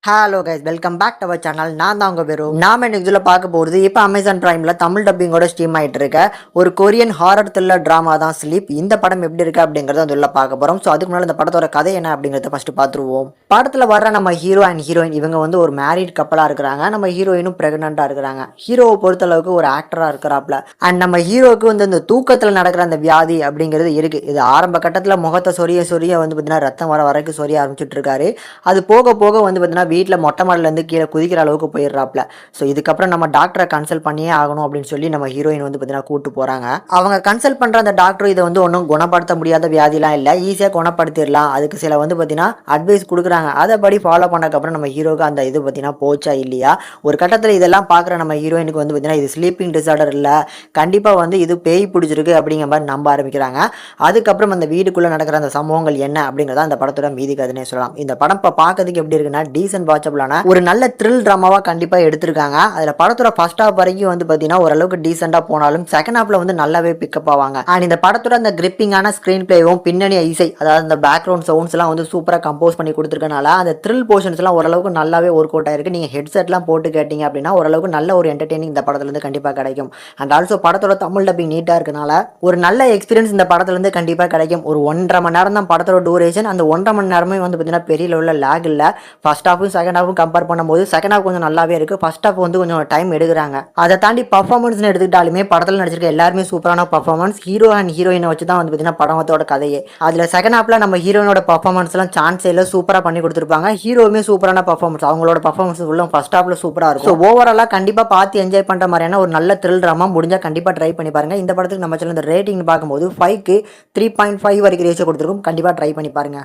Hello guys, welcome back to our channel. நான் தான் உங்கள் பேரு. நாம இன்னைக்கு இதில் பார்க்க போகிறது இப்போ அமேசான் பிரைமில் தமிழ் டப்பிங்கோட ஸ்ட்ரீம் ஆகிட்டு இருக்க ஒரு கொரியன் ஹாரர் த்ரில்லர் ட்ராமா தான் ஸ்லீப். இந்த படம் எப்படி இருக்கு அப்படிங்கிறத அதில் பார்க்க போகிறோம். ஸோ அதுக்கு முன்னாடி இந்த படத்தோட கதை என்ன அப்படிங்கிறத ஃபர்ஸ்ட் பார்த்துருவோம். படத்தில் வர்ற நம்ம ஹீரோ அண்ட் ஹீரோயின் இவங்க வந்து ஒரு மேரிட் கப்பலாக இருக்கிறாங்க. நம்ம ஹீரோயினும் ப்ரெக்னெண்ட்டாக இருக்கிறாங்க. ஹீரோவை பொறுத்தளவுக்கு ஒரு ஆக்டராக இருக்கிறாப்ல. அண்ட் நம்ம ஹீரோவுக்கு வந்து இந்த தூக்கத்தில் நடக்கிற அந்த வியாதி அப்படிங்கிறது இருக்குது. இது ஆரம்ப கட்டத்தில் முகத்தை சொரிய வந்து பார்த்தீங்கன்னா ரத்தம் வர வரைக்கும் சொரிய ஆரம்பிச்சுட்டு இருக்காரு. அது போக போக வந்து பார்த்தீங்கன்னா வீட்டில் மொட்டை மாடிலேருந்து கீழே குதிக்கிற அளவுக்கு போயிடுறாப்ல. ஸோ இதுக்கப்புறம் நம்ம டாக்டரை கன்சல்ட் பண்ணியே ஆகணும் அப்படின்னு சொல்லி நம்ம ஹீரோயின் வந்து பார்த்தீங்கன்னா கூப்பிட்டு போகிறாங்க. அவங்க கன்சல்ட் பண்ணுற அந்த டாக்டர் இதை வந்து ஒன்றும் குணப்படுத்த முடியாத வியாதிலாம் இல்லை, ஈஸியாக குணப்படுத்திடலாம், அதுக்கு சில வந்து பார்த்தீங்கன்னா அட்வைஸ் கொடுக்குறாங்க. அதைப்படி ஃபாலோ பண்ணக்கப்புறம் நம்ம ஹீரோக்கு அந்த இது பார்த்தீங்கன்னா போச்சா இல்லையா. ஒரு கட்டத்தில் இதெல்லாம் பார்க்குற நம்ம ஹீரோயினுக்கு வந்து பார்த்தீங்கன்னா இது ஸ்லீப்பிங் டிசார்டர் இல்லை, கண்டிப்பாக வந்து இது பேய் பிடிச்சிருக்கு அப்படிங்கிற மாதிரி நம்ப ஆரம்பிக்கிறாங்க. அதுக்கப்புறம் அந்த வீட்டுக்குள்ளே நடக்கிற அந்த சம்பவங்கள் என்ன அப்படிங்கிறத அந்த படத்தோட மீதி கதைனே சொல்லலாம். இந்த படம் இப்போ பார்க்கறதுக்கு எப்படி இருக்குன்னா டீசன்ட் வாட்சபிளான ஒரு நல்ல த்ரில் ட்ராமாவா கண்டிப்பா எடுத்திருக்காங்க. அதுல படத்தோட ஃபர்ஸ்ட் ஹாஃப் வரைக்கும் வந்து பாத்தீங்கன்னா ஓரளவுக்கு டீசெண்டா போனாலும் செகண்ட் ஹாஃப்ல வந்து நல்லாவே பிக்கப் ஆவாங்க. அண்ட் இந்த படத்தோட அந்த கிரிப்பிங்கான ஸ்கிரீன் பிளேவும் பின்னணி இசை, அதாவது அந்த பேக்ரவுண்ட் சவுண்ட்ஸ் எல்லாம் வந்து சூப்பரா கம்போஸ் பண்ணி கொடுத்துருக்கனால அந்த த்ரில் போர்ஷன்ஸ் எல்லாம் ஓரளவுக்கு நல்லாவே ஒர்க் அவுட் ஆயிருக்கு. நீங்க ஹெட்செட்லாம் போட்டு கேட்டீங்க அப்படின்னா ஓரளவுக்கு நல்ல ஒரு என்டர்டெய்னிங் இந்த படத்துல இருந்து கண்டிப்பா கிடைக்கும். அண்ட் ஆல்சோ படத்தோட தமிழ் டப்பிங் நீட்டா இருக்கனால ஒரு நல்ல எக்ஸ்பீரியன்ஸ் இந்த படத்துல இருந்து கண்டிப்பா கிடைக்கும். ஒரு 1.5 மணி நேரம் தான் படத்தோட டூரேஷன். அந்த 1.5 மணி நேரமே வந்து பாத்தீங்கன்னா பெரிய லெவலில் லேக் இல்லை. ஃபர்ஸ்ட் ஹாஃபும் செகண்ட் ஹாஃபும் கம்பேர் பண்ணும்போது செகண்ட் ஹாஃப் கொஞ்சம் நல்லாவே இருக்கு. ஃபர்ஸ்ட் ஹாஃப் வந்து கொஞ்சம் டைம் எடுக்கிறாங்க. அதை தாண்டி பர்ஃபார்மன்ஸ் எடுத்துக்கிட்டாலுமே படத்தில் நடிச்சிருக்க எல்லாருமே சூப்பரான பர்ஃபார்மன்ஸ். ஹீரோ அண்ட் ஹீரோயினை வச்சு தான் வந்து பார்த்தீங்கன்னா படத்தோட கதையே. அதில் செகண்ட் ஹாஃப்ல நம்ம ஹீரோயினோட பர்ஃபார்மன்ஸ் எல்லாம் சான்ஸ் இல்லை, சூப்பராக பண்ணி கொடுத்துருப்பாங்க. ஹீரோவுமே சூப்பரான பர்ஃபார்மன்ஸ், அவங்களோட பர்ஃபார்மன்ஸ் உள்ள ஃபர்ஸ்ட் ஹாஃப்ல சூப்பராக இருக்கும். ஸோ ஓவராலாக கண்டிப்பாக பார்த்து என்ஜாய் பண்ணுற மாதிரியான ஒரு நல்ல த்ரில் ட்ராமா முடிஞ்சா கண்டிப்பாக ட்ரை பண்ணி பாருங்க. இந்த படத்துக்கு நம்ம சேனல் இந்த ரேட்டிங் பார்க்கும்போது 5க்கு 3.5 வரைக்கும் ரேஷியோ கொடுத்துருக்கும். கண்டிப்பாக ட்ரை பண்ணி பாருங்க.